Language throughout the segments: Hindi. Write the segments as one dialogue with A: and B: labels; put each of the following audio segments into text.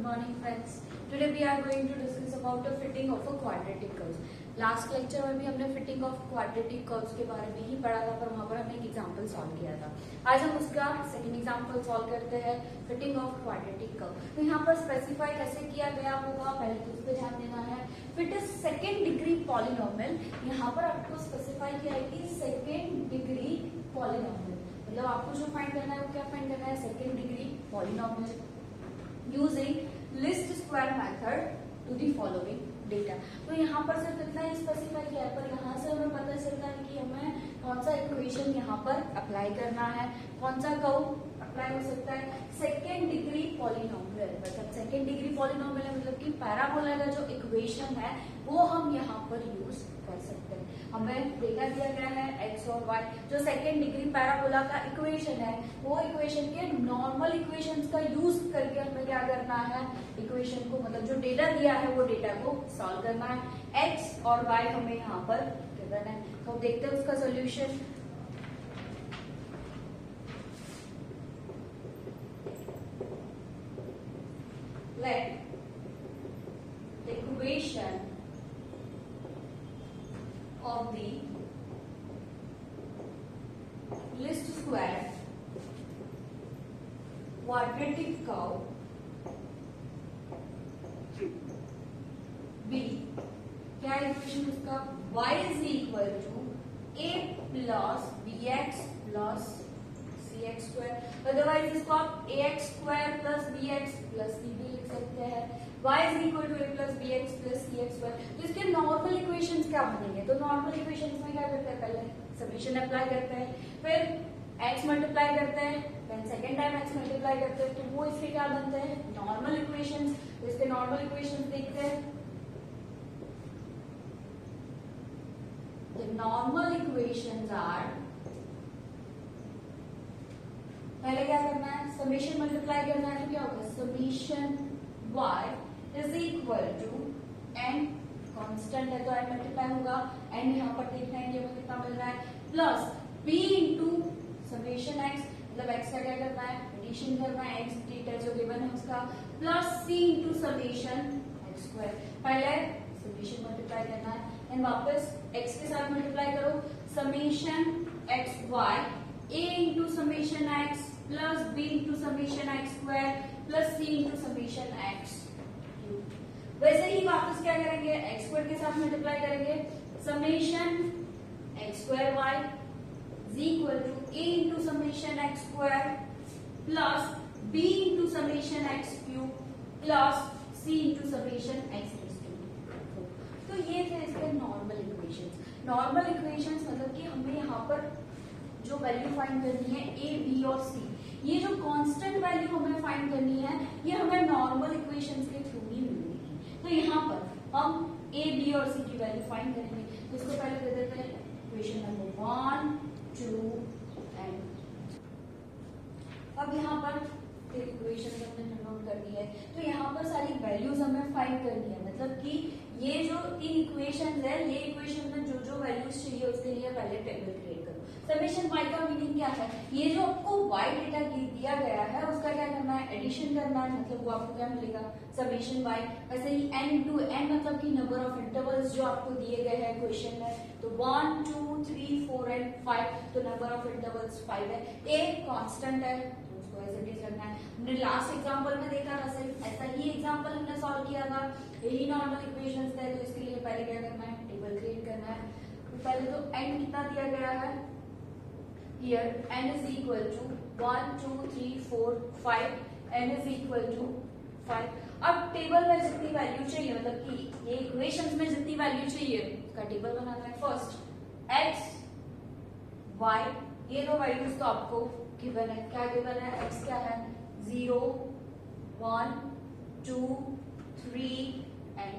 A: good morning friends. Today we are going to discuss about the fitting of a quadratic curve. Last lecture में भी हमने फिटिंग ऑफ क्वाड्रेटिक कर्व्स के बारे में ही पढ़ा था, पर वहां पर हमने एक एग्जांपल सॉल्व किया था। आज हम उसका सेकंड एग्जांपल सॉल्व करते हैं, फिटिंग ऑफ क्वाड्रेटिक कर्व। तो यहाँ पर स्पेसिफाई कैसे किया गया होगा, पहले तो उस पर ध्यान देना है। Fit is second degree polynomial, यहाँ पर आपको स्पेसिफाई किया है कि सेकेंड डिग्री पॉलिनोमियल, मतलब आपको जो फाइंड करना है वो क्या फाइंड करना है, second degree polynomial using least square method to the following data. तो यहाँ पर सिर्फ इतना ही स्पेसिफाई किया है, पर यहाँ से हमें पता चलता है कि हमें कौन सा इक्वेशन यहाँ पर अप्लाई करना है, कौन सा कर्व अप्लाई हो सकता है। सेकेंड डिग्री पॉलिनोमियल, मतलब सेकेंड डिग्री पॉलिनोमियल है मतलब कि पैराबोला का जो इक्वेशन है वो हम यहाँ पर यूज कर सकते हैं। हमें डेटा दिया गया है x और y, जो सेकेंड डिग्री पैराबोला का इक्वेशन है वो इक्वेशन के नॉर्मल इक्वेशंस का यूज करके हमें क्या करना है, इक्वेशन को मतलब जो डेटा दिया है वो डेटा को सॉल्व करना है। x और y हमें यहाँ पर गिवन है, तो देखते हैं उसका solution. Let the equation of the least square quadratic curve B, क्या इक्वेशन उसका, y is equal to a plus bx plus cx square, otherwise इसको आप ax square plus bx plus c भी लिख सकते हैं। y is equal to a plus bx plus cx square, तो इसके नॉर्मल इक्वेशंस क्या बनेंगे, तो नॉर्मल इक्वेशंस में क्या करते हैं, पहले समेशन अप्लाई करते हैं, फिर x मल्टीप्लाई करते हैं, then second time x multiply करते हैं, तो वो इसके क्या बनते हैं, नॉर्मल इक्वेशंस। तो इसके नॉर्मल इक्वेशंस देखते हैं। The normal equations are, पहले क्या करना है, समेशन मल्टीप्लाई करना है, तो क्या होगा, summation y is equal to n, constant है तो n मल्टीप्लाई होगा, n यहाँ पर देखना है कि हमें कितना मिल रहा है, plus b into summation x, मतलब x का क्या करना है, एडिशन करना है, x डेटा जो गिवन है उसका, plus c into summation x square. पहले समेशन मल्टीप्लाई करना है एंड वापस x के साथ मल्टीप्लाई करो, summation x y a into summation x plus b into summation x square plus c into summation x cube. वैसे ही वापस क्या करेंगे, x स्क्वायर के साथ मल्टीप्लाई करेंगे, summation x square y is equal to a into summation x square plus b into summation x cube plus c into summation x। तो ये थे इसके नॉर्मल इक्वेशंस। नॉर्मल इक्वेशंस मतलब कि हमें यहाँ पर जो वैल्यू फाइंड करनी है a, b और c, ये जो कांस्टेंट वैल्यू हमें फाइंड करनी है ये हमें नॉर्मल इक्वेशंस के थ्रू ही मिलेगी। तो यहाँ पर हम a, b और c की वैल्यू फाइंड करेंगे। तो इसको पहले दे देते हैं इक्वेशन नंबर 1, 2 एंड। अब यहाँ पर इक्वेशन हमने नोट करनी है, तो यहाँ पर सारी वैल्यूज हमें फाइंड करनी है, मतलब कि ये जो तीन इक्वेशन है, ये इक्वेशन में जो जो वैल्यूज चाहिए उसके लिए पहले टेबल क्रिएट करो। समेशन y का मीनिंग क्या है, ये जो आपको y डेटा दिया गया है उसका क्या करना है, एडिशन करना है, मतलब वो आपको क्या मिलेगा, समेशन y। वैसे ही n इंटू n मतलब कि नंबर ऑफ इंटरवल्स जो आपको दिए गए हैं क्वेश्चन में, तो 1, 2, 3, 4 एंड 5, तो नंबर ऑफ इंटरवल्स 5 है। a कांस्टेंट है, रखना है। हमने लास्ट एग्जांपल में देखा था, सिर्फ ऐसा ही एग्जांपल हमने सॉल्व किया था, यही नॉर्मल इक्वेशंस थे, तो इसके लिए पहले क्या करना है, टेबल क्रिएट करना है। तो पहले तो n कितना दिया गया है, here n is equal to 1, 2, 3, 4, 5, n is equal to 5। अब टेबल में जितनी वैल्यू चाहिए, मतलब कि ये इक्वेशंस में जितनी वैल्यू चाहिए उसका टेबल बनाना है। फर्स्ट x, y, ये दो वैल्यूज तो आपको गिवन है, क्या गिवन है, x क्या है, 0, 1, 2, 3 एंड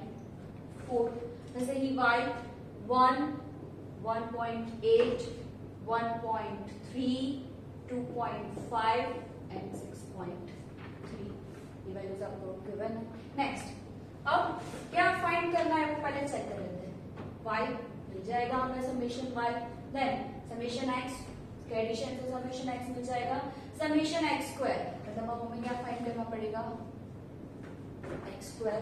A: 4। जैसे ही y 1, 1.8, 1.3, 2.5 एंड 6.3, ये वैल्यूज आपको गिवन है। नेक्स्ट अब क्या फाइंड करना है वो पहले चेक कर लेते हैं। y मिल जाएगा हमें summation y, then summation x, addition से समेशन x मिल जाएगा, समेशन x स्क्वायर, मतलब अब हमें क्या फाइंड करना पड़ेगा, एक्स स्क्वायर।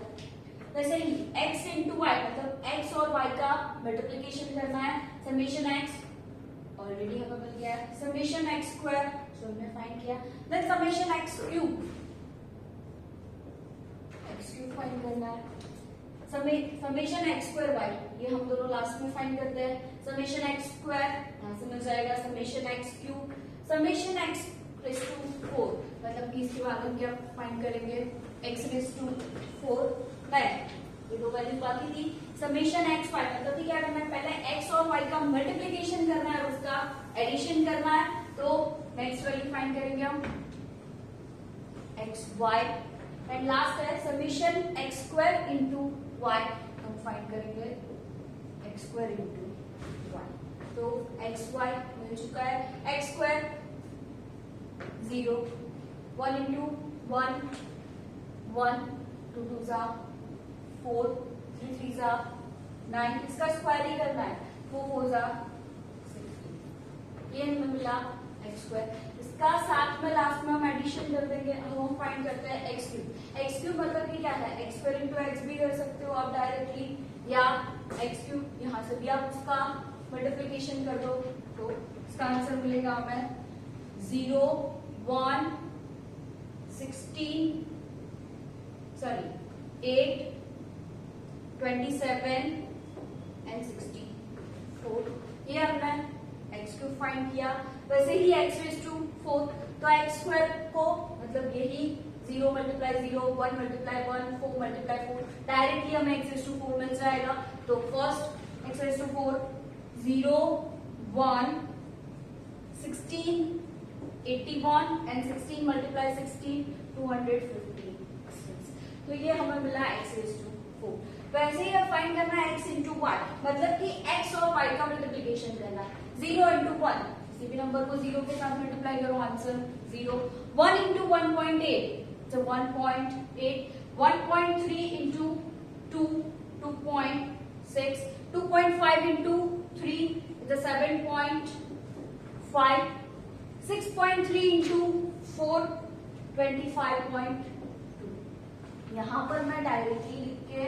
A: वैसे ही x इंटू वाई मतलब x और y का मल्टीप्लीकेशन करना है, समेशन x ऑलरेडी हमें मिल गया है, समेशन x स्क्वायर जो हमने फाइंड किया, then summation x cube find करना है, समेशन x स्क्वायर y ये हम दोनों लास्ट में फाइंड करते हैं, समेशन x स्क्वायर यहां से मिल जाएगा, summation x cube, summation x raise to 4 मतलब कि इसके बाद हम क्या फाइंड करेंगे, x रेज़ टू 4 ये दो वैल्यू बाकी थी, समेशन x y मतलब कि क्या करना है, पहले x और y का मल्टीप्लिकेशन करना है, उसका एडिशन करना है, तो नेक्स्ट वैल्यू फाइंड करेंगे हम x y एंड लास्ट है summation x square into y हम फाइंड करेंगे x स्क्वायर इंटू y, तो x y मिल चुका है, x स्क्वायर 0 1 इंटू 1 1 2 2 जा 4 3 3 जा 9 इसका स्क्वायर ही करना है, 4 4 जा 16 ये हमें मिला x स्क्वायर, इसका साथ में लास्ट में हम एडिशन कर देंगे, हम फाइंड करते हैं x क्यूब मतलब कि क्या है, x स्क्वायर इंटू x भी कर सकते हो आप डायरेक्टली, या x क्यूब यहाँ से भी आप उसका मल्टीप्लिकेशन कर दो, तो इसका आंसर मिलेगा हमें 0 1 16 सॉरी 8 27 एंड 64 ये हमने x क्यूब फाइंड किया। वैसे ही x रेज़ टू 4 तो x स्क्वायर को मतलब यही 0 मल्टीप्लाई 0 1 मल्टीप्लाई 1 4 मल्टीप्लाई 4 डायरेक्टली हमें x रेज़ टू 4 मिल जाएगा, तो first x raise to 4 0 1 16 81 and 16 multiply 16 250, तो ये हमें मिला x रेज़ टू 4। वैसे ही अब फाइंड करना है x इंटू वाई मतलब कि x और y का मल्टीप्लिकेशन करना है, 0 इंटू 1 किसी भी नंबर को 0 के साथ मल्टीप्लाई करो, आंसर 0 1 इंटू 1.8 तो 1.8 1.3 इंटू 2 2.6 2.5 इंटू 3 तो 7.5 6.3 इंटू 4 25.2 यहाँ पर मैं डायरेक्टली लिख के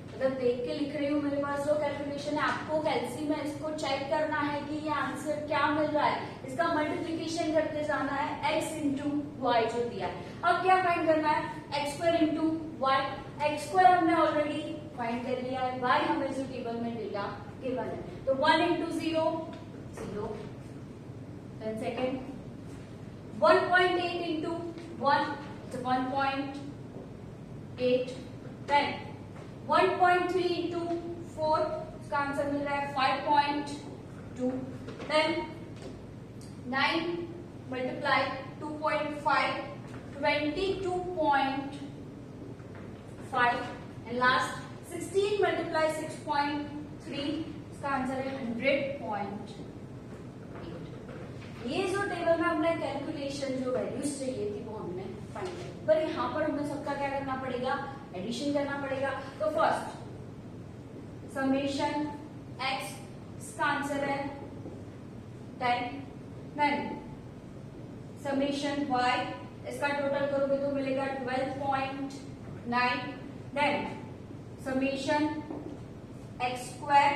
A: मतलब देख के लिख रही हूँ, मेरे पास जो कैलकुलेशन है, आपको कैलसी में इसको चेक करना है कि ये आंसर क्या मिल रहा है, इसका मल्टीप्लिकेशन करते जाना है x इंटू वाई जो दिया है। अब क्या फाइंड करना है, x square into y, x square हमने ऑलरेडी फाइंड कर लिया है, y हमें जो टेबल में डेटा गिवन है, तो 1 इंटू 0 0 देन सेकेंड 1.8 इंटू 1 1.8 10 1.3 इंटू 4 इसका आंसर मिल रहा है 5.2 then 9 multiply 2.5 22.5 and last 16 multiply 6.3 इसका आंसर है 100.8। ये जो टेबल में हमने कैलकुलेशन जो वैल्यूज चाहिए थी वो हमने फाइंड की, पर यहाँ पर हमें सबका क्या करना पड़ेगा, एडिशन करना पड़ेगा। तो फर्स्ट समेशन x इसका आंसर है 10 देन समेशन y इसका टोटल करोगे तो मिलेगा 12.9 then summation x square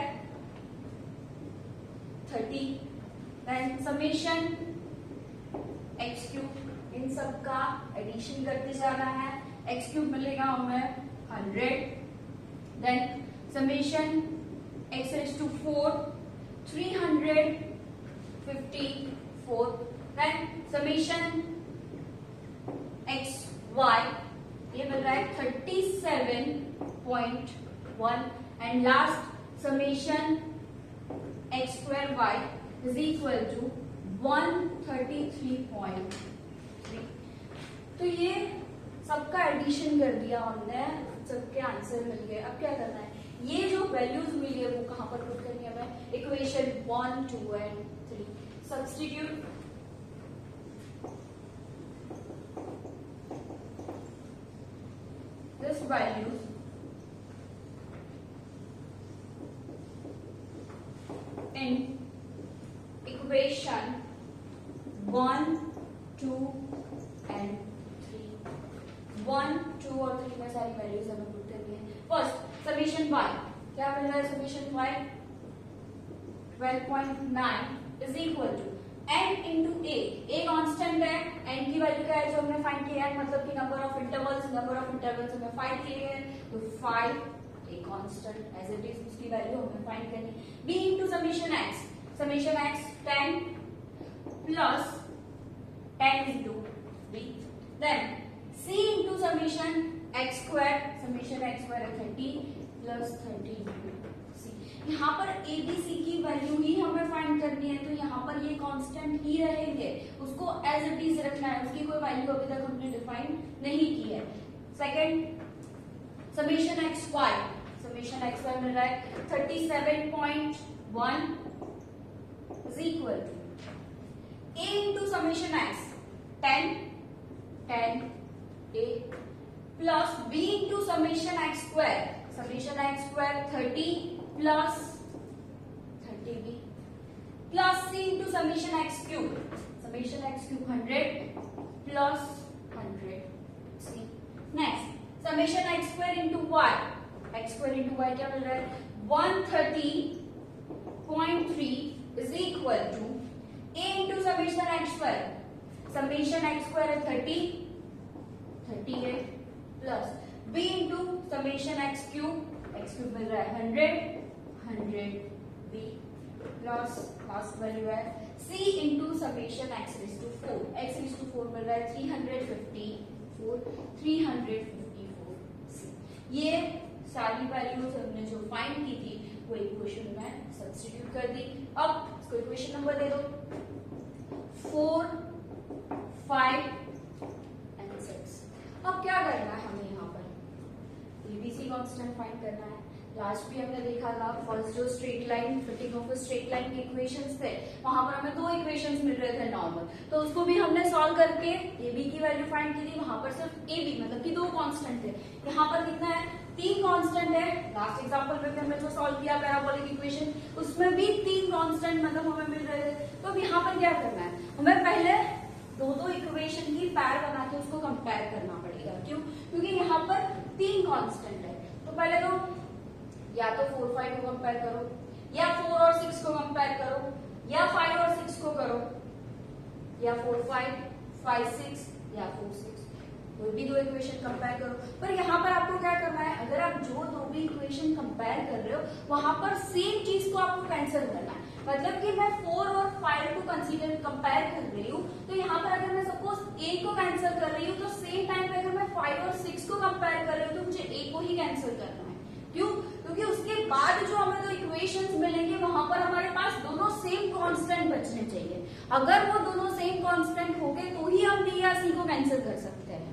A: 30 then summation x cube, इन सब का एडिशन करते जाना है, x क्यूब मिलेगा हमें 100 then summation x raise to 4 354 then summation x y ये मिल रहा है 37.1 and last summation x square y is equal to 133.3। तो ये सबका एडिशन कर दिया हमने, सबके आंसर मिल गए। अब क्या करना है, ये जो वैल्यूज मिली है वो कहां पर पुट करनी है हमें, equation 1 2 and 3 substitute this values in equation 1 2 and 3 1 2 और 3 में सारी वैल्यूज हमें पुट करनी है। फर्स्ट समीशन y, क्या मिल रहा है summation y 12.9 is equal to n into a constant है, n की वैल्यू क्या है जो हमने फाइंड किया है, मतलब कि नंबर ऑफ इंटरवल्स हमें फाइंड किए हैं, तो 5 a constant as it is, उसकी वैल्यू हमें फाइंड करनी। b into summation x 10 plus 10 into b, then c into summation x square है 30 प्लस 30 इंटू c। यहाँ पर a b c की वैल्यू ही हमें फाइंड करनी है, तो यहाँ पर ये कांस्टेंट ही रहेंगे, उसको एज इट इज रखना है, उसकी कोई वैल्यू अभी तक हमने डिफाइन नहीं की है। सेकंड समीशन x y मिल रहा है 37.1 is equal to a into summation x 10 a plus b into summation x square 30 plus 30b plus c into summation x cube 100 plus 100c। Next summation x square into y क्या मिल रहा है 130.3 is equal to a into summation x square है 38 plus b into summation x cube मिल रहा है 100b प्लस लास्ट वैल्यू है c into summation x raise to 4 मिल रहा है 354 ये सारी वैल्यूज हमने जो फाइंड की थी वो इक्वेशन में सब्स्टिट्यूट कर दी। अब इसको इक्वेशन नंबर दे दो 4, 5 एंड 6। अब क्या करना है हमें यहाँ पर एबीसी कांस्टेंट फाइंड करना है। लास्ट भी हमने देखा था फर्स्ट जो straight line fitting of straight line के इक्वेशंस थे, वहां पर हमें 2 इक्वेशंस मिल रहे थे नॉर्मल, तो उसको भी हमने सॉल्व करके एबी की वैल्यू फाइंड की थी। वहां पर सिर्फ एबी मतलब कि 2 कांस्टेंट थे, यहाँ पर कितना है 3 कांस्टेंट है। लास्ट एग्जांपल में हमने जो सॉल्व किया पैराबोलिक इक्वेशन उसमें भी 3 कांस्टेंट मतलब हमें मिल रहे थे। तो अब यहाँ पर क्या करना है, हमें पहले दो इक्वेशन की पैर बना के उसको कंपेयर करना पड़ेगा। क्यों? क्योंकि यहाँ पर 3 कांस्टेंट है, तो पहले तो या तो 4, 5 को कंपेयर करो, या 4 और 6 को कंपेयर करो, या 5 और 6 को करो, या 4, 5, 5, 6 या 4, 6, कोई भी 2 इक्वेशन कंपेयर करो। पर यहाँ पर आपको क्या करना है, अगर आप जो 2 भी इक्वेशन कंपेयर कर रहे हो वहां पर सेम चीज को आपको कैंसिल करना है। मतलब कि मैं 4 और 5 को कंसीडर कंपेयर कर रही हूँ, तो यहाँ पर अगर मैं सपोज a को कैंसिल कर रही हूँ तो सेम टाइम पे अगर मैं 5 और 6 को कंपेयर कर रही हूँ तो मुझे a को ही कैंसिल करना है। क्यों? क्योंकि उसके बाद जो हमें 2 इक्वेशंस मिलेंगे वहां पर हमारे पास दोनों सेम कांस्टेंट बचने चाहिए। अगर वो दोनों सेम कांस्टेंट हो गए तो ही हम b या c को कैंसिल कर सकते हैं।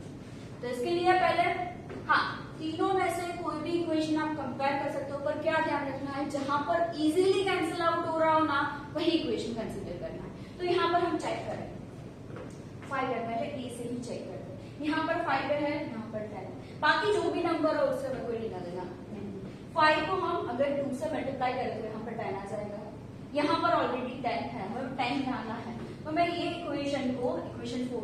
A: तो इसके लिए पहले तीनों में से कोई भी इक्वेशन आप कंपेयर कर सकते हो, पर क्या ध्यान रखना है जहां पर इजीली कैंसिल आउट हो रहा हो ना वही इक्वेशन कंसीडर करना है। तो यहाँ पर हम चेक करें 5 है, पहले a से ही चेक करते हैं। यहाँ पर 5 है, यहाँ पर 10 है, बाकी जो भी नंबर हो उससे हमें कोई लेना देना नहीं। 5 को हम अगर 2 से मल्टीप्लाई करें तो यहाँ पर 10 आ जाएगा, यहाँ पर ऑलरेडी 10 है, हमें 10 लाना है। तो मैं ये इक्वेशन 4 को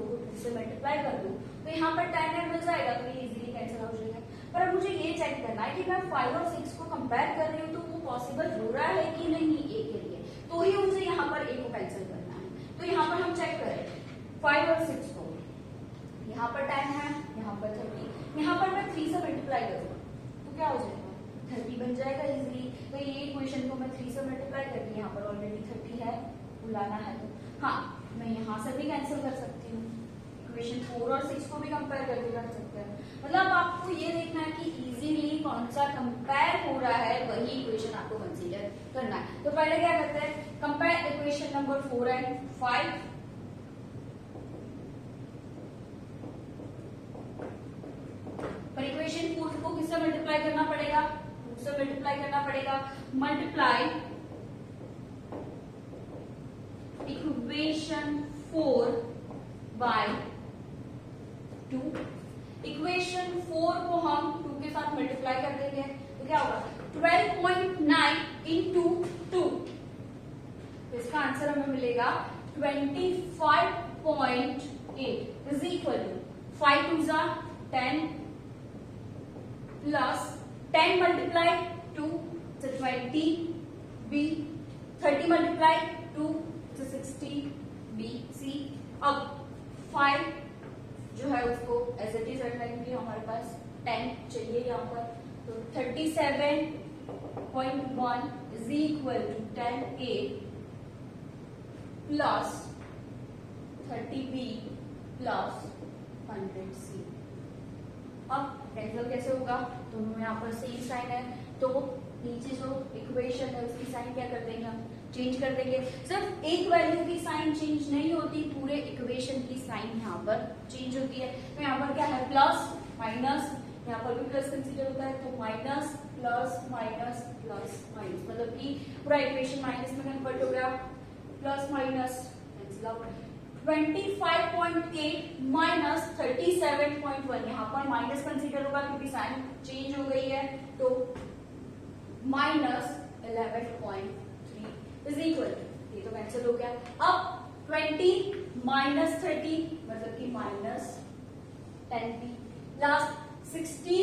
A: 2 से मल्टीप्लाई कर दूं तो यहाँ पर 10 मिल जाएगा, तो ये इजीली कैंसिल हो जाएगा। पर अब मुझे ये चेक करना है कि मैं 5 और 6 को कंपेयर कर रही हूँ तो वो पॉसिबल हो रहा है कि नहीं a के लिए, तो ही मुझे यहाँ पर a को कैंसिल करना है। तो यहाँ पर हम चेक करें 5 और 6 को, यहाँ पर 10 है, यहाँ पर 30, यहाँ पर मैं 3 से मल्टीप्लाई करूँ तो क्या हो जाएगा 30 बन जाएगा इजीली। तो ये इक्वेशन को मैं 3 से मल्टीप्लाई करके यहाँ पर ऑलरेडी 30 है, बुलाना है तो मैं यहाँ से भी कैंसिल कर सकती हूँ। इक्वेशन 4 और 6 को भी कंपेयर करके कर सकते हैं। मतलब आपको ये देखना है कि इजीली कौन सा कंपेयर हो रहा है वही इक्वेशन आपको कंसीडर करना है। तो पहले क्या करते हैं, कंपेयर इक्वेशन नंबर 4 एंड 5। पर इक्वेशन 4 को किससे मल्टीप्लाई करना पड़ेगा, 2 से मल्टीप्लाई करना पड़ेगा। Multiply equation 4 bye 2। इक्वेशन 4 को हम 2 के साथ मल्टीप्लाई कर देंगे तो क्या होगा 12.9 इंटू 2, तो इसका आंसर हमें मिलेगा 25.8 is equal to 5 2 10, plus 10 multiply 2 तो 20 बी, 30 मल्टीप्लाई 2 तो 60 बी सी। अब 5 जो है उसको एज इट इज रख लेंगे, हमारे पास 10 चाहिए यहाँ पर, तो 37.1 is equal to 10A plus 30B plus 100C। अब कैंसिल कैसे होगा, दोनों यहाँ पर सेम साइन है, तो नीचे जो इक्वेशन है उसकी साइन क्या कर देंगे हम, चेंज कर देंगे। सिर्फ एक वैल्यू की साइन चेंज नहीं होती, पूरे इक्वेशन की साइन यहाँ पर चेंज होती है। तो यहाँ पर क्या है, प्लस माइनस, यहाँ पर भी प्लस कंसीडर होता है, तो minus plus minus plus minus, मतलब कि पूरा इक्वेशन माइनस में कन्वर्ट हो गया, plus minus cancel out. 25.8 minus 37.1, यहाँ पर माइनस कंसीडर होगा क्योंकि साइन चेंज हो गई है, तो माइनस 11.3 इज इक्वल, ये तो कैंसिल हो गया। अब 20 माइनस 30 मतलब कि minus 10b, last 60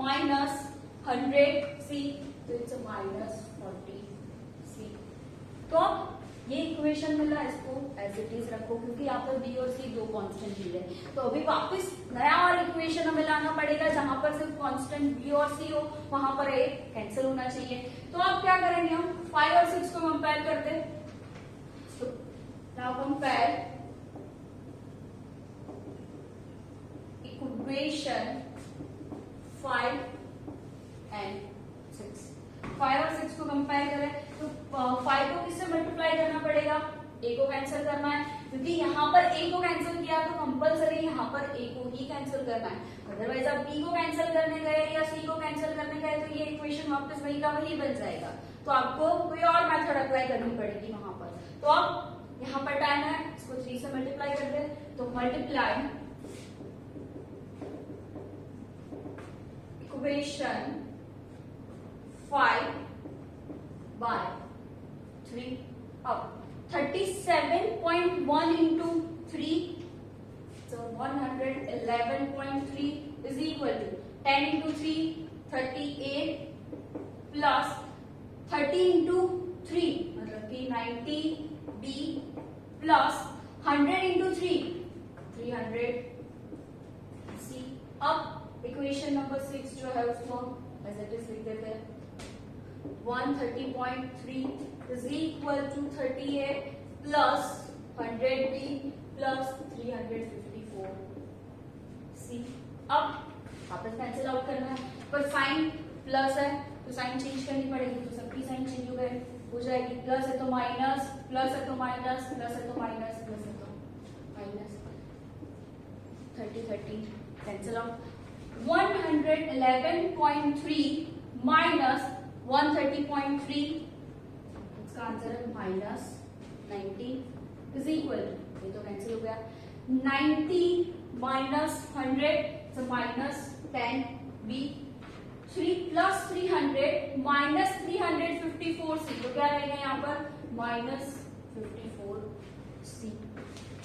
A: minus 100c, तो इट्स माइनस 40c। तो ये इक्वेशन मिला, इसको एज इट इज रखो क्योंकि यहाँ पर b और c दो कांस्टेंट मिले। तो अभी वापस नया और इक्वेशन हमें लाना पड़ेगा जहां पर सिर्फ कांस्टेंट b और c हो, वहां पर a कैंसिल होना चाहिए। तो अब क्या करेंगे हम, 5 और 6 को कंपेयर करते, तो नाउ कंपेयर इक्वेशन 5 एंड 6। 5 और 6 को कंपेयर करें तो 5 को किससे मल्टीप्लाई करना पड़ेगा, a को कैंसिल करना है, क्योंकि यहाँ पर a को कैंसिल किया तो कंपलसरी यहाँ पर a को ही कैंसिल करना है। अदरवाइज आप b को कैंसिल करने गए या c को कैंसिल करने गए तो ये इक्वेशन वापस वही का वही बन जाएगा, तो आपको कोई और मेथड अप्लाई करनी पड़ेगी वहां पर। तो अब यहाँ पर 10 है, इसको 3 से मल्टीप्लाई कर दे, तो मल्टीप्लाई इक्वेशन 5 बाय 3। अब 37.1 into 3, so 111.3 is equal to 10 into 3, 38 plus 30 into 3 मतलब कि 90b plus 100 into 3, 300c। अब इक्वेशन नंबर 6 जो है उसको एज इट इज लिख देते हैं, 130.3 is equal to 38 plus 100b plus 354c। अब वापस कैंसिल आउट करना है, पर साइन प्लस है तो साइन चेंज करनी पड़ेगी, तो सबकी साइन चेंज हो जाएगी, प्लस है तो माइनस, प्लस है तो माइनस, प्लस है तो माइनस, प्लस है तो माइनस, 30 कैंसिल आउट। 111.3 माइनस 130.3, इसका आंसर है माइनस 90 इज इक्वल टू, ये तो कैंसिल हो गया, 90 माइनस 100 तो minus 10b, 3 plus 300 minus 354c, तो क्या रहेगा यहाँ पर माइनस 54c।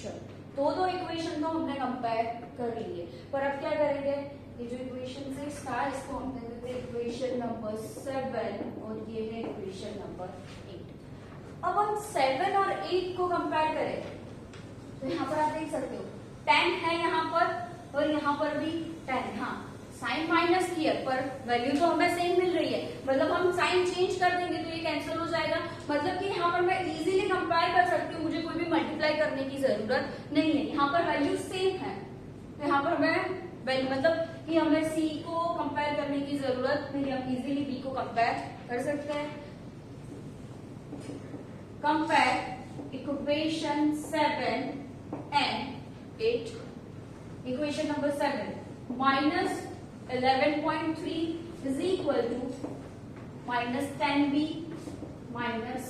A: चलो दो इक्वेशन तो हमने कंपेयर कर लिए, पर अब क्या करेंगे, ये जो इक्वेशन 6 था इसको हम दे देते हैं इक्वेशन नंबर 7 और ये है इक्वेशन नंबर 8। अब हम 7 और 8 को कंपेयर करें तो यहाँ पर आप देख सकते हो 10 है यहाँ पर और यहाँ पर भी 10, हाँ साइन माइनस किया पर वैल्यू तो हमें सेम मिल रही है, मतलब हम साइन चेंज कर देंगे तो ये कैंसिल हो जाएगा, मतलब कि यहाँ पर मैं इजीली कंपेयर कर सकती हूँ, मुझे कोई भी मल्टीप्लाई करने की जरूरत नहीं है, यहाँ पर वैल्यू सेम है, तो यहाँ पर हमें मतलब कि हमें c को कंपेयर करने की जरूरत नहीं, हम इजीली b को कंपेयर कर सकते हैं। Compare equation 7 and 8। Equation number 7 minus 11.3 is equal to minus 10b minus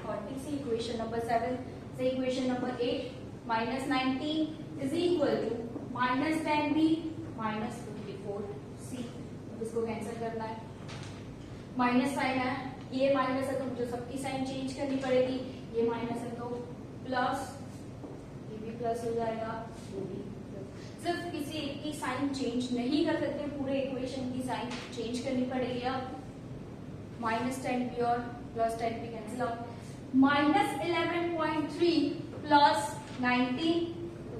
A: 40c, equation number 7 से equation number 8 minus 19 is equal to minus 10b minus 54c। इसको कैंसिल करना है, माइनस साइन है, ये माइनस है तो मुझे सबकी साइन चेंज करनी पड़ेगी, ये माइनस है तो प्लस, ये भी प्लस हो जाएगा, ये भी प्लस। सिर्फ किसी एक की साइन चेंज नहीं कर सकते, पूरे इक्वेशन की साइन चेंज करनी पड़ेगी। अब -10p और +10p कैंसिल आउट, -11.3 प्लस 19,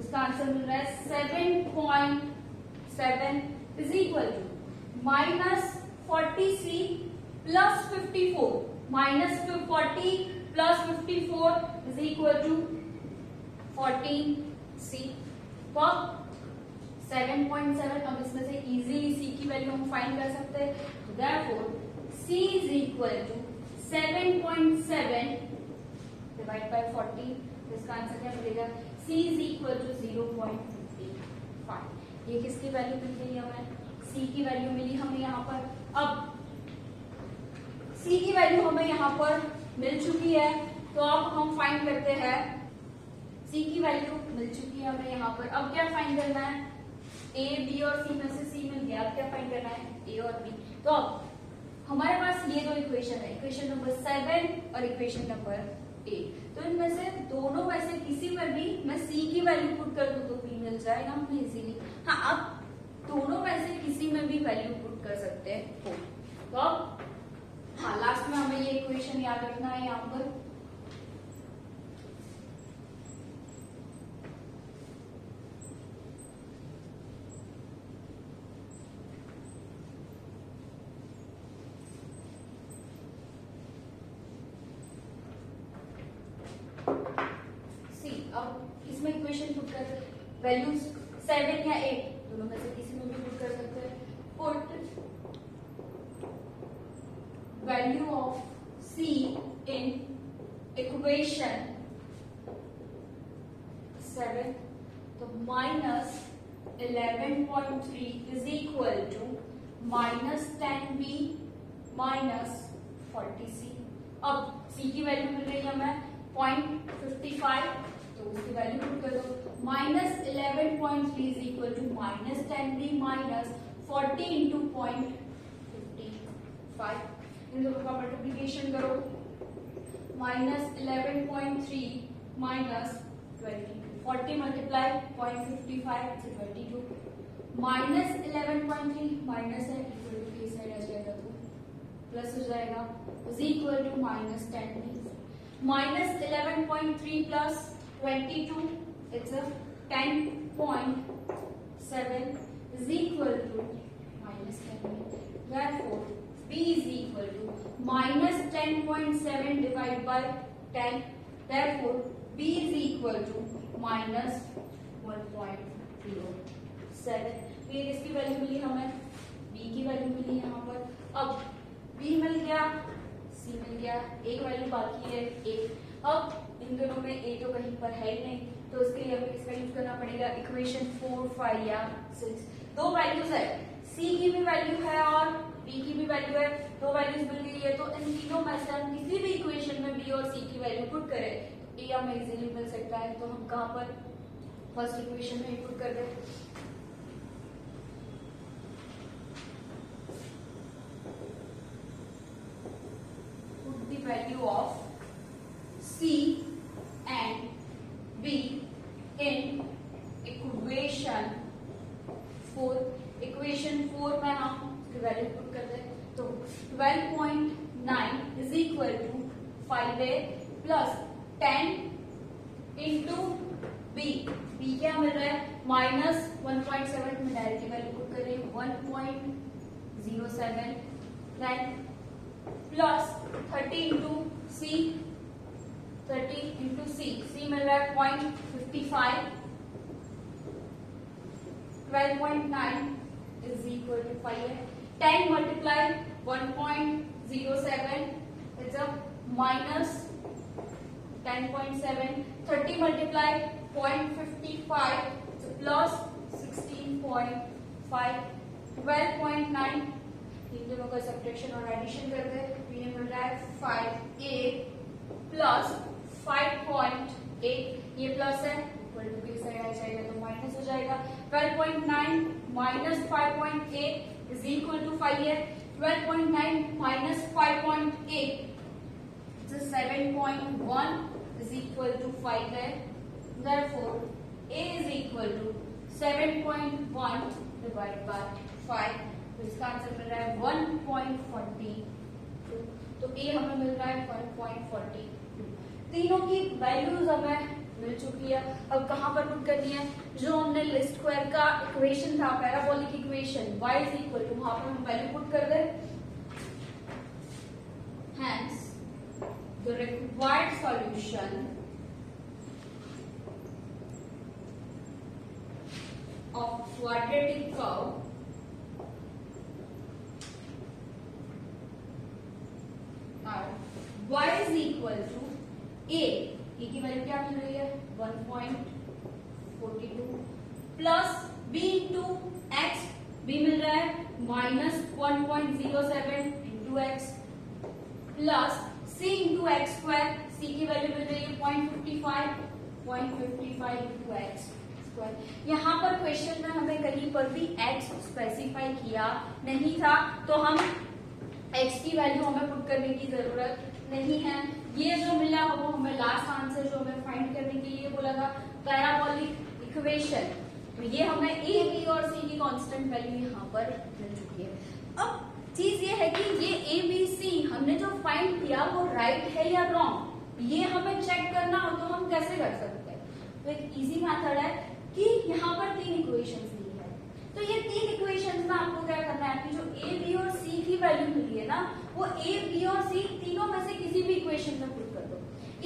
A: उसका आंसर मिल रहा है 7.7 is equal to -40c plus 54, -40 plus 54 is equal to 14c। तो 7.7, अब इसमें से इजीली c की वैल्यू हम फाइंड कर सकते हैं। Therefore, c is equal to 7.7 divide by 40, इसका आंसर क्या मिलेगा? c is equal to 0.55। ये किसकी वैल्यू मिल गई हमें? c की वैल्यू मिली हमें यहाँ पर। अब c की वैल्यू हमें यहाँ पर मिल चुकी है, तो अब हम फाइंड करते हैं। c की वैल्यू मिल चुकी है हमें यहाँ पर। अब क्या फाइंड करना है? a, b और c में से c मिल गया, अब क्या फाइंड करना है? a और b। तो अब हमारे पास ये दो इक्वेशन है, इक्वेशन नंबर 7 और इक्वेशन नंबर 8। तो इनमें से दोनों में से किसी में भी मैं c की वैल्यू पुट कर दूं तो b मिल जाएगा हमें इजीली। हाँ, अब दोनों में से किसी में भी वैल्यू पुट कर सकते हैं हो। तो अब हाँ, लास्ट में हमें ये इक्वेशन याद रखना है यहाँ पर। अब इसमें इक्वेशन पुट कर वैल्यूज 7 या 8 दोनों में से किसी में भी पुट कर सकते हैं। Put value of c in equation 7, तो -11.3 is equal to -10b -40c। अब c की वैल्यू मिल रही है हमें 0.55, तो उसकी वैल्यू पुट कर दो। -11.3 is equal to -10b -40 into 0.55, इन दोनों का मल्टीप्लीकेशन करो। -11.3 -20, 40 मल्टीप्लाई 0.55 से 22, -11.3 माइनस है, इक्वल टू के साइड आ जाएगा तो प्लस हो जाएगा, is equal to -10b। -11.3 plus 22, it's a 10.7 is equal to -10b. Therefore, b is equal to -10.7 divided by 10. Therefore, b is equal to -1.07। फिर इसकी वैल्यू मिली हमें, b की वैल्यू मिली यहाँ पर। अब b मिल गया, c मिल गया, एक वैल्यू बाकी है a। अब इन दोनों में a तो कहीं पर है ही नहीं, तो उसके लिए हमें किसका यूज करना पड़ेगा? इक्वेशन 4, 5 या 6। दो वैल्यूज है, c की भी वैल्यू है और b की भी वैल्यू है, दो वैल्यूज मिल गई है। तो इन तीनों में से हम किसी भी इक्वेशन में b और c की वैल्यू पुट करें तो a हमें इजीली मिल सकता है। तो हम कहाँ पर फर्स्ट इक्वेशन में पुट कर दें। Value of c and b in equation 4। Equation 4 में हम वैल्यू पुट कर दें तो 12.9 is equal to 5a plus 10 into b। b क्या मिल रहा है? -1.7 में डायरेक्टली वैल्यू पुट कर रही हूँ 1.07, then plus 30 into c, 30 into c मिल रहा है 0.55, 12.9 इज इक्वल टू 5 है। 10 multiply 1.07 is a -10.7, 30 multiply 0.55 plus 16.5, 12.9। इन दोनों का सब्ट्रैक्शन और एडिशन करते हैं तो ये मिल रहा है 5a प्लस 5.8, ये प्लस है, इक्वल टू के साइड आ जाएगा तो माइनस हो जाएगा। 12.9 माइनस 5.8 इज इक्वल टू 5 है। 12.9 माइनस 5.8 7.1 इज इक्वल टू 5 है। Therefore, a is equal to 7.1 divide by 5, तो इसका आंसर मिल रहा है 1.42। तो ए हमें मिल रहा है 1.42। तीनों की वैल्यूज हमें मिल चुकी है। अब कहां पर पुट करनी है? जो हमने लिस्ट स्क्वायर का इक्वेशन था, parabolic equation y is equal to, वहां पर हम वैल्यू पुट कर दे। Hence, the required solution of quadratic curve y is equal to a की वैल्यू क्या मिल रही है? 1.42 plus b into x, b मिल रहा है -1.07 into x, plus c into x square, c की वैल्यू मिल रही है 0.55 इंटू एक्स स्क्वायर। यहाँ पर क्वेश्चन में हमें कहीं पर भी x स्पेसिफाई किया नहीं था, तो हम x की वैल्यू हमें पुट करने की जरूरत नहीं है। ये जो मिला वो हमें लास्ट आंसर जो हमें फाइंड करने के लिए बोला था, पैराबोलिक इक्वेशन, तो ये हमें a b और c की कांस्टेंट वैल्यू यहाँ पर मिल चुकी है। अब चीज ये है कि ये a b c हमने जो फाइंड किया वो राइट है या रॉन्ग, ये हमें चेक करना हो तो हम कैसे कर सकते हैं? तो एक इजी मेथड है कि यहाँ पर 3 इक्वेशंस दी है, तो ये 3 इक्वेशंस में आपको क्या करना है, आपकी जो a b और c की वैल्यू मिली है ना, वो a b और c तीनों में से किसी भी इक्वेशन में पुट कर दो।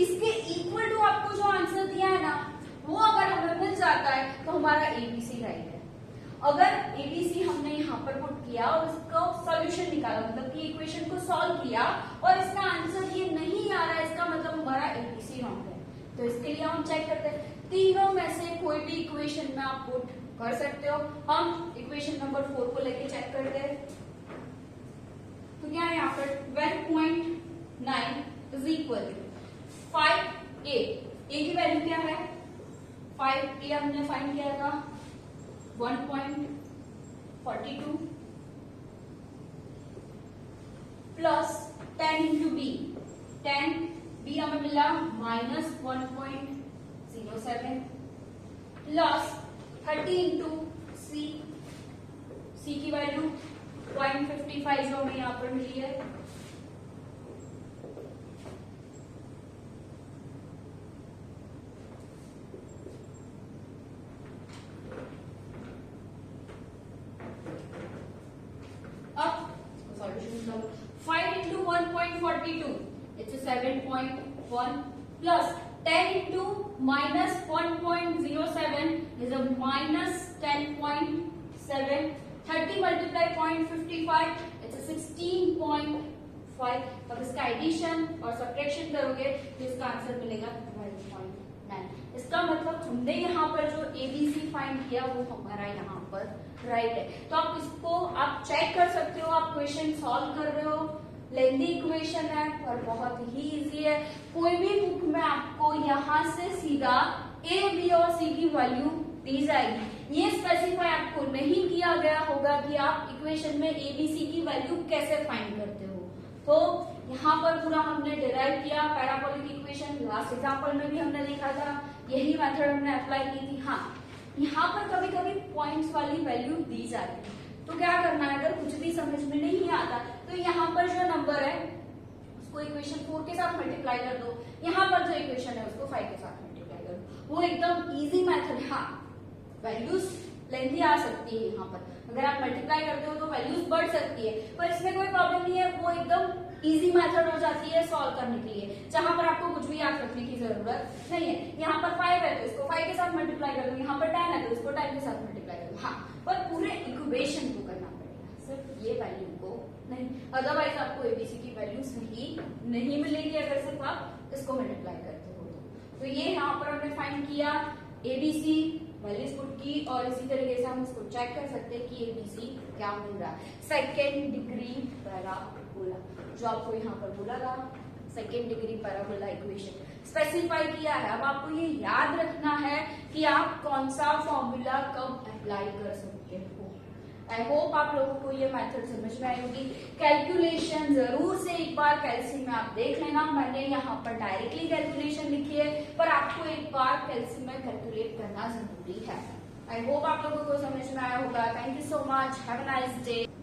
A: इसके इक्वल टू आपको जो आंसर दिया है ना, वो अगर हमें मिल जाता है तो हमारा ABC राइट है। अगर ABC हमने यहाँ पर पुट किया और इसका सॉल्यूशन निकाला, मतलब कि इक्वेशन को सॉल्व किया और इसका आंसर ये नहीं आ रहा है, इसका मतलब हमारा ABC रॉन्ग है। तो इसके लिए हम चेक करते हैं, तीनों में से कोई भी इक्वेशन में आप पुट कर सकते हो। हम इक्वेशन नंबर 4 को लेके चेक करते हैं। तो क्या है यहाँ पर 12.9 is equal to 5a, a की वैल्यू क्या है? 5a हमने फाइंड किया था 1.42 प्लस 10 इंटू b, 10 b हमें मिला -1.07 प्लस 30 इंटू c, c की वैल्यू 0.55 जो हमें यहाँ पर मिली है। अब solution 5 into 1.42 it's 7.1 plus 10 into -1.07 is a -10.7, 30 multiply 0.55 it's 16.5। अब इसका एडिशन और सब्ट्रैक्शन करोगे तो इसका आंसर मिलेगा 12.9। इसका मतलब हमने यहाँ पर जो ABC फाइंड किया वो हमारा यहाँ पर राइट है। तो आप इसको आप चेक कर सकते हो, आप क्वेश्चन सॉल्व कर रहे हो, लेंथी इक्वेशन है और बहुत ही इजी है। कोई भी बुक में आपको यहाँ से सीधा a b और c की वैल्यू दी जाएगी। ये स्पेसिफाई आपको नहीं किया गया होगा कि आप इक्वेशन में a b c की वैल्यू कैसे फाइंड करते हो। तो यहाँ पर पूरा हमने डिराइव किया पैराबोलिक इक्वेशन, लास्ट एग्जांपल में भी हमने देखा था, यही मेथड हमने अप्लाई की थी। हाँ, यहाँ पर कभी कभी पॉइंट्स वाली वैल्यू दी जाती है, तो क्या करना है, अगर कुछ भी समझ में नहीं आता तो यहाँ पर जो नंबर है उसको इक्वेशन 4 के साथ मल्टीप्लाई कर दो, यहाँ पर जो इक्वेशन है उसको 5 के साथ मल्टीप्लाई कर दो। वो एकदम इजी मेथड है। हाँ, वैल्यूज लेंथी आ सकती है, यहाँ पर अगर आप मल्टीप्लाई करते हो तो वैल्यूज बढ़ सकती है, पर इसमें कोई प्रॉब्लम नहीं है, वो एकदम इजी मेथड हो जाती है सॉल्व करने के लिए, जहां पर आपको कुछ भी याद रखने की जरूरत नहीं है। यहाँ पर 5 है तो इसको 5 के साथ मल्टीप्लाई कर दो, यहाँ पर 10 है तो इसको 10 के साथ मल्टीप्लाई कर दो। हाँ, पर पूरे इक्वेशन को करना पड़ेगा, सिर्फ ये वैल्यू को नहीं, अदरवाइज आपको एबीसी की वैल्यू सही नहीं मिलेगी अगर सिर्फ आप इसको मल्टीप्लाई करते हो। तो ये यहाँ पर हमने फाइंड किया एबीसी, वैल्यूज पुट की, और इसी तरीके से हम इसको चेक कर सकते हैं कि एबीसी क्या मिल रहा है। सेकेंड डिग्री पैराबोला जो आपको यहाँ पर बोला था, second degree parabola equation specify किया है। अब आपको ये याद रखना है कि आप कौन सा फॉर्मूला कब अप्लाई कर सकते हो। आई होप आप लोगों को ये मेथड समझ में आई होगी। कैलकुलेशन जरूर से एक बार कैल्सी में आप देख लेना, मैंने यहाँ पर डायरेक्टली कैलकुलेशन लिखी है, पर आपको एक बार कैल्सी में कैलकुलेट करना जरूरी है।
B: आई होप आप लोगों को समझ में आया होगा। Thank you so much, have a nice day.